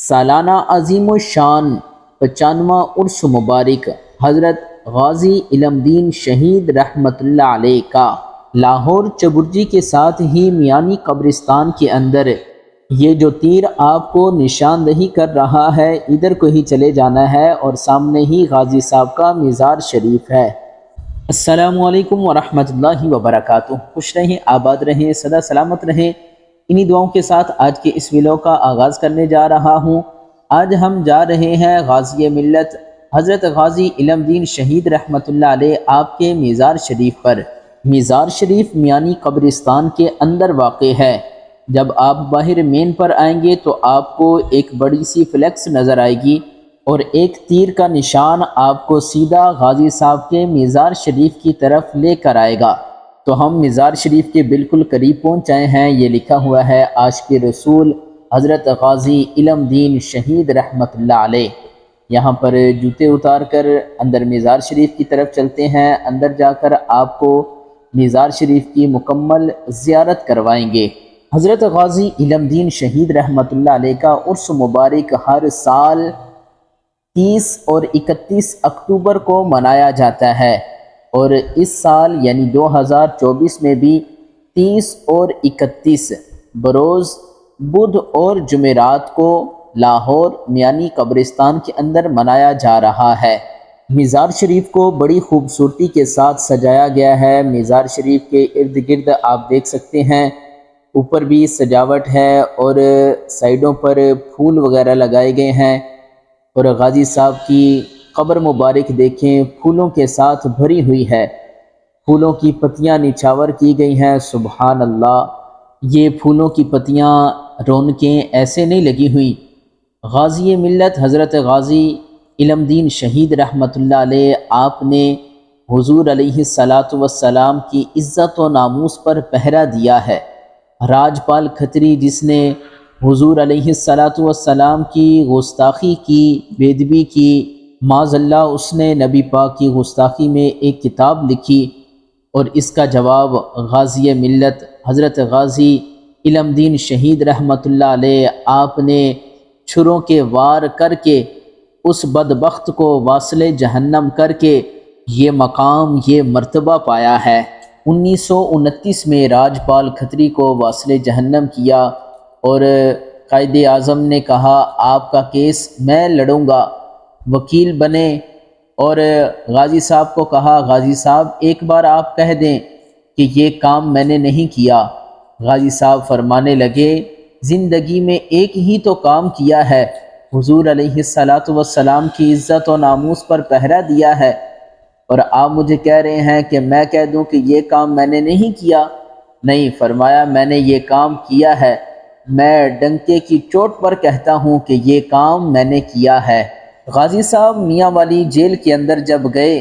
سالانہ عظیم الشان 95واں عرس مبارک حضرت غازی علم دین شہید رحمۃ اللہ علیہ کا لاہور چبرجی کے ساتھ ہی میانی قبرستان کے اندر یہ جو تیر آپ کو نشاندہی کر رہا ہے، ادھر کو ہی چلے جانا ہے اور سامنے ہی غازی صاحب کا مزار شریف ہے۔ السلام علیکم ورحمۃ اللہ وبرکاتہ۔ خوش رہیں، آباد رہیں، سدا سلامت رہیں۔ انہی دعاؤں کے ساتھ آج کے اس ویلو کا آغاز کرنے جا رہا ہوں۔ آج ہم جا رہے ہیں غازی ملت حضرت غازی علم دین شہید رحمۃ اللہ علیہ آپ کے مزار شریف پر۔ مزار شریف میانی قبرستان کے اندر واقع ہے۔ جب آپ باہر مین پر آئیں گے تو آپ کو ایک بڑی سی فلیکس نظر آئے گی اور ایک تیر کا نشان آپ کو سیدھا غازی صاحب کے مزار شریف کی طرف لے کر آئے گا۔ تو ہم مزار شریف کے بالکل قریب پہنچائے ہیں۔ یہ لکھا ہوا ہے عاشق رسول حضرت غازی علم دین شہید رحمۃ اللہ علیہ۔ یہاں پر جوتے اتار کر اندر مزار شریف کی طرف چلتے ہیں۔ اندر جا کر آپ کو مزار شریف کی مکمل زیارت کروائیں گے۔ حضرت غازی علم دین شہید رحمۃ اللہ علیہ کا عرس مبارک ہر سال 30 اور 31 اکتوبر کو منایا جاتا ہے، اور اس سال یعنی 2024 میں بھی 30 اور 31 بروز بدھ اور جمعرات کو لاہور میانی قبرستان کے اندر منایا جا رہا ہے۔ مزار شریف کو بڑی خوبصورتی کے ساتھ سجایا گیا ہے۔ مزار شریف کے ارد گرد آپ دیکھ سکتے ہیں اوپر بھی سجاوٹ ہے اور سائیڈوں پر پھول وغیرہ لگائے گئے ہیں، اور غازی صاحب کی قبر مبارک دیکھیں پھولوں کے ساتھ بھری ہوئی ہے۔ پھولوں کی پتیاں نچھاور کی گئی ہیں۔ سبحان اللہ، یہ پھولوں کی پتیاں رونقیں ایسے نہیں لگی ہوئی۔ غازی ملت حضرت غازی علم دین شہید رحمۃ اللہ علیہ آپ نے حضور علیہ الصلاۃ والسلام کی عزت و ناموس پر پہرا دیا ہے۔ راجپال کھتری جس نے حضور علیہ الصلاۃ والسلام کی گستاخی کی، بے ادبی کی، معاذ اللہ اس نے نبی پاک کی گستاخی میں ایک کتاب لکھی، اور اس کا جواب غازی ملت حضرت غازی علم دین شہید رحمۃ اللہ علیہ آپ نے چھروں کے وار کر کے اس بدبخت کو واصل جہنم کر کے یہ مقام، یہ مرتبہ پایا ہے۔ 1929 میں راجپال کھتری کو واصل جہنم کیا، اور قائد اعظم نے کہا آپ کا کیس میں لڑوں گا، وکیل بنے، اور غازی صاحب کو کہا غازی صاحب ایک بار آپ کہہ دیں کہ یہ کام میں نے نہیں کیا۔ غازی صاحب فرمانے لگے زندگی میں ایک ہی تو کام کیا ہے، حضور علیہ الصلاۃ والسلام کی عزت و ناموس پر پہرا دیا ہے، اور آپ مجھے کہہ رہے ہیں کہ میں کہہ دوں کہ یہ کام میں نے نہیں کیا؟ نہیں، فرمایا میں نے یہ کام کیا ہے، میں ڈنکے کی چوٹ پر کہتا ہوں کہ یہ کام میں نے کیا ہے۔ غازی صاحب میاں والی جیل کے اندر جب گئے،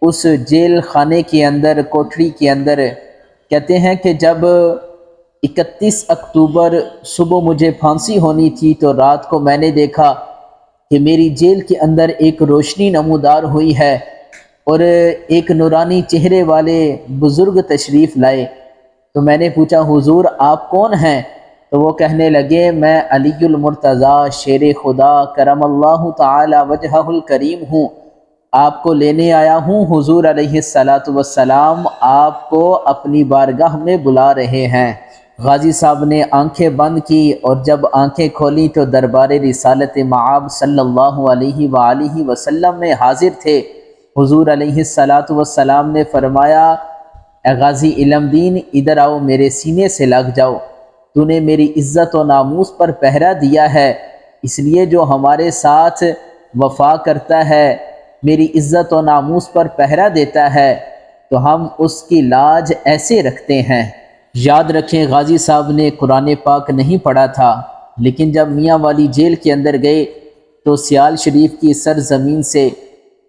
اس جیل خانے کے اندر، کوٹری کے اندر، کہتے ہیں کہ جب 31 اکتوبر صبح مجھے پھانسی ہونی تھی تو رات کو میں نے دیکھا کہ میری جیل کے اندر ایک روشنی نمودار ہوئی ہے، اور ایک نورانی چہرے والے بزرگ تشریف لائے۔ تو میں نے پوچھا حضور آپ کون ہیں؟ تو وہ کہنے لگے میں علی المرتضیٰ شیر خدا کرم اللہ تعالی وجہہ الکریم ہوں، آپ کو لینے آیا ہوں۔ حضور علیہ الصلاۃ والسلام آپ کو اپنی بارگاہ میں بلا رہے ہیں۔ غازی صاحب نے آنکھیں بند کی، اور جب آنکھیں کھولیں تو دربار رسالت مآب صلی اللہ علیہ وآلہ وسلم میں حاضر تھے۔ حضور علیہ الصلاۃ والسلام نے فرمایا اے غازی علم دین ادھر آؤ، میرے سینے سے لگ جاؤ، تو نے میری عزت و ناموس پر پہرا دیا ہے، اس لیے جو ہمارے ساتھ وفا کرتا ہے، میری عزت و ناموس پر پہرا دیتا ہے، تو ہم اس کی لاج ایسے رکھتے ہیں۔ یاد رکھیں غازی صاحب نے قرآن پاک نہیں پڑھا تھا، لیکن جب میاں والی جیل کے اندر گئے تو سیال شریف کی سرزمین سے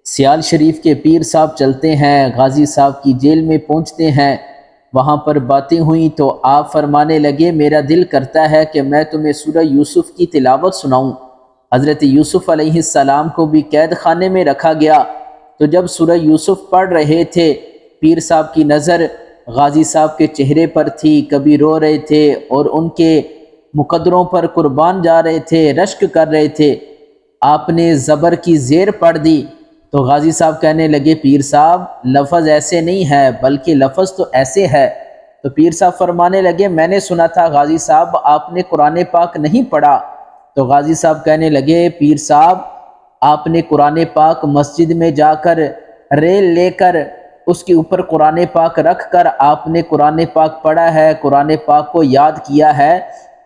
سیال شریف کے پیر صاحب چلتے ہیں، غازی صاحب کی جیل میں پہنچتے ہیں۔ وہاں پر باتیں ہوئیں تو آپ فرمانے لگے میرا دل کرتا ہے کہ میں تمہیں سورہ یوسف کی تلاوت سناؤں۔ حضرت یوسف علیہ السلام کو بھی قید خانے میں رکھا گیا، تو جب سورہ یوسف پڑھ رہے تھے پیر صاحب کی نظر غازی صاحب کے چہرے پر تھی، کبھی رو رہے تھے اور ان کے مقدروں پر قربان جا رہے تھے، رشک کر رہے تھے، آپ نے زبر کی زیر پڑھ دی تو غازی صاحب کہنے لگے پیر صاحب لفظ ایسے نہیں ہے بلکہ لفظ تو ایسے ہے۔ تو پیر صاحب فرمانے لگے میں نے سنا تھا غازی صاحب آپ نے قرآن پاک نہیں پڑھا۔ تو غازی صاحب کہنے لگے پیر صاحب آپ نے قرآن پاک مسجد میں جا کر ریل لے کر اس کے اوپر قرآن پاک رکھ کر آپ نے قرآن پاک پڑھا ہے، قرآن پاک کو یاد کیا ہے،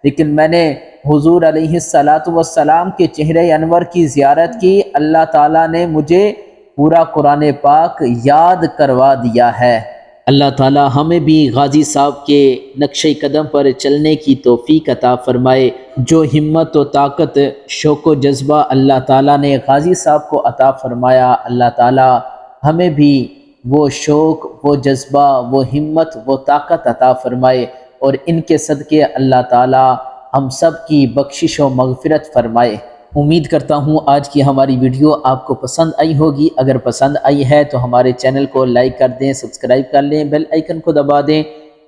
لیکن میں نے حضور علیہ السلام کے چہرہ انور کی زیارت کی، اللہ تعالیٰ نے مجھے پورا قرآن پاک یاد کروا دیا ہے۔ اللہ تعالیٰ ہمیں بھی غازی صاحب کے نقشہ قدم پر چلنے کی توفیق عطا فرمائے۔ جو ہمت و طاقت، شوق و جذبہ اللہ تعالیٰ نے غازی صاحب کو عطا فرمایا، اللہ تعالیٰ ہمیں بھی وہ شوق، وہ جذبہ، وہ ہمت، وہ طاقت عطا فرمائے، اور ان کے صدقے اللہ تعالیٰ ہم سب کی بخشش و مغفرت فرمائے۔ امید کرتا ہوں آج کی ہماری ویڈیو آپ کو پسند آئی ہوگی۔ اگر پسند آئی ہے تو ہمارے چینل کو لائک کر دیں، سبسکرائب کر لیں، بیل آئیکن کو دبا دیں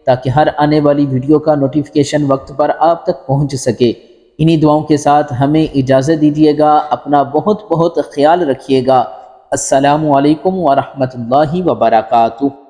تاکہ ہر آنے والی ویڈیو کا نوٹیفیکیشن وقت پر آپ تک پہنچ سکے۔ انہی دعاؤں کے ساتھ ہمیں اجازت دیجیے گا، اپنا بہت بہت خیال رکھیے گا۔ السلام علیکم ورحمۃ اللہ وبرکاتہ۔